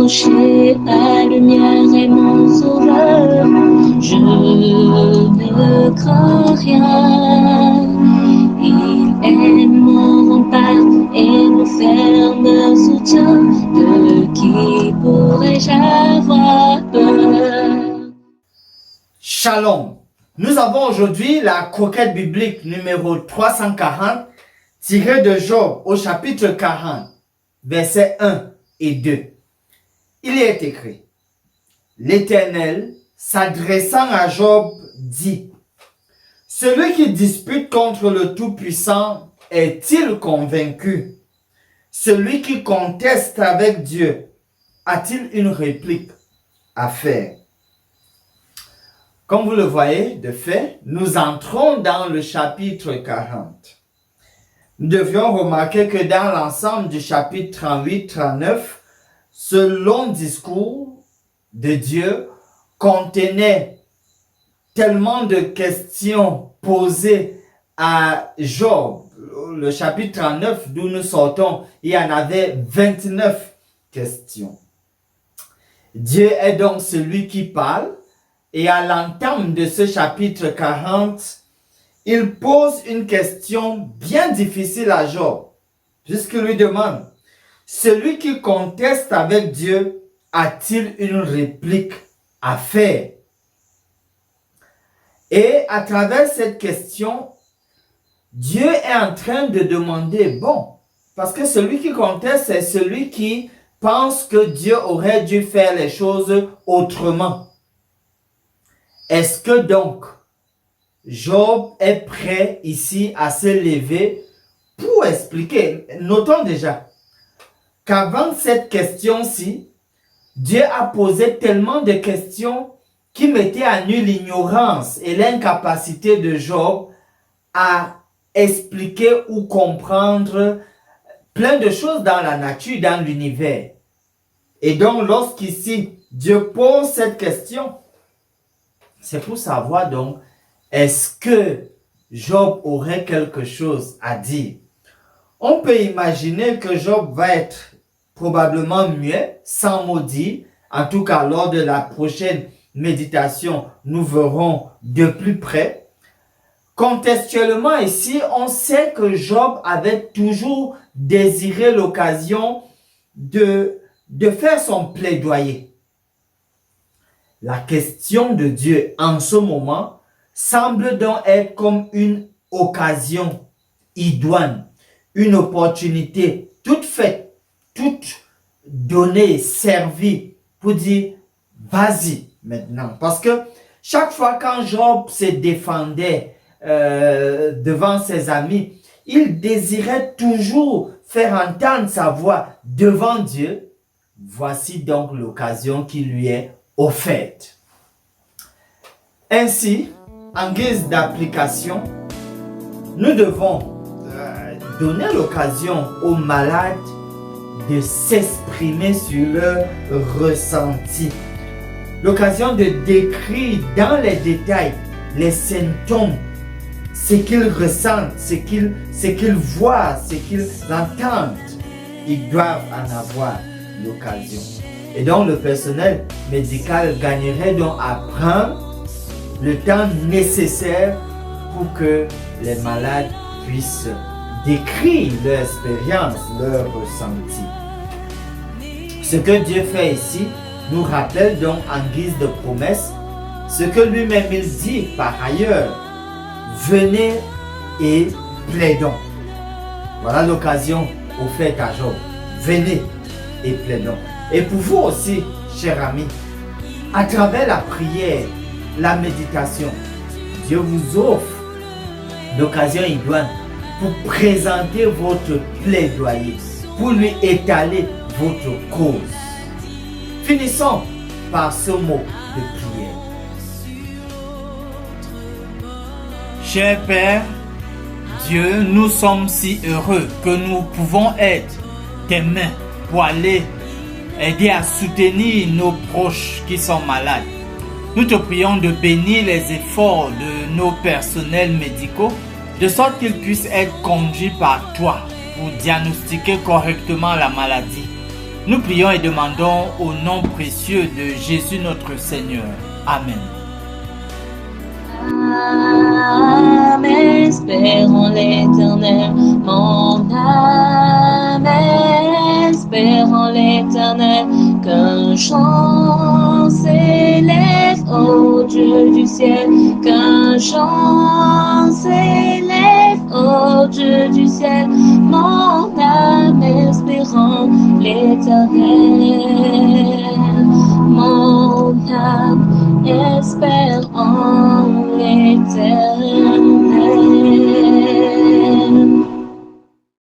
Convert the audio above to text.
approcher, la lumière est mon sauveur. Je ne crains rien. Il est mon rempart et mon ferme soutien. De qui pourrais-je avoir peur? Shalom. Nous avons aujourd'hui la croquette biblique numéro 340 tirée de Job au chapitre 40, versets 1 et 2. Il y est écrit: L'Éternel, s'adressant à Job, dit: Celui qui dispute contre le Tout-Puissant est-il convaincu? Celui qui conteste avec Dieu a-t-il une réplique à faire? Comme vous le voyez, de fait, nous entrons dans le chapitre 40. Nous devions remarquer que dans l'ensemble du chapitre 38-39, ce long discours de Dieu contenait tellement de questions posées à Job. Le chapitre 39 d'où nous sortons, il y en avait 29 questions. Dieu est donc celui qui parle. Et à l'entame de ce chapitre 40, il pose une question bien difficile à Job, puisqu'il lui demande: celui qui conteste avec Dieu a-t-il une réplique à faire? Et à travers cette question, Dieu est en train de demander, parce que celui qui conteste, c'est celui qui pense que Dieu aurait dû faire les choses autrement. Est-ce que donc Job est prêt ici à se lever pour expliquer? Notons déjà qu'avant cette question-ci, Dieu a posé tellement de questions qui mettaient à nu l'ignorance et l'incapacité de Job à expliquer ou comprendre plein de choses dans la nature, dans l'univers. Et donc, lorsqu'ici, Dieu pose cette question, c'est pour savoir donc, est-ce que Job aurait quelque chose à dire? On peut imaginer que Job va être probablement muet, sans mot dire. En tout cas, lors de la prochaine méditation, nous verrons de plus près. Contextuellement ici, on sait que Job avait toujours désiré l'occasion de faire son plaidoyer. La question de Dieu en ce moment semble donc être comme une occasion idoine, une opportunité toute faite, toute donnée, servie pour dire vas-y maintenant. Parce que chaque fois quand Job se défendait devant ses amis, il désirait toujours faire entendre sa voix devant Dieu. Voici donc l'occasion qui lui est offerte. Ainsi, en guise d'application, nous devons donner l'occasion aux malades de s'exprimer sur leur ressenti. L'occasion de décrire dans les détails les symptômes, ce qu'ils ressentent, ce qu'ils voient, ce qu'ils entendent. Ils doivent en avoir l'occasion. Et donc le personnel médical gagnerait donc à prendre le temps nécessaire pour que les malades puissent décrire leur expérience, leur ressenti. Ce que Dieu fait ici nous rappelle donc en guise de promesse ce que lui-même il dit par ailleurs: venez et plaidons. Voilà l'occasion offerte à Job. Venez et plaidons. Et pour vous aussi, chers amis, à travers la prière, la méditation, Dieu vous offre l'occasion idoine pour présenter votre plaidoyer, pour lui étaler votre cause. Finissons par ce mot de prière. Cher Père, Dieu, nous sommes si heureux que nous pouvons être tes mains pour aller aider à soutenir nos proches qui sont malades. Nous te prions de bénir les efforts de nos personnels médicaux, de sorte qu'ils puissent être conduits par toi pour diagnostiquer correctement la maladie. Nous prions et demandons au nom précieux de Jésus notre Seigneur. Amen. Âme espère en l'Éternel, mon âme espère en l'Éternel, qu'un chant s'élève au Dieu du ciel, qu'un chant s'élève au Dieu du ciel, mon âme espère en l'Éternel, mon âme espère en l'Éternel.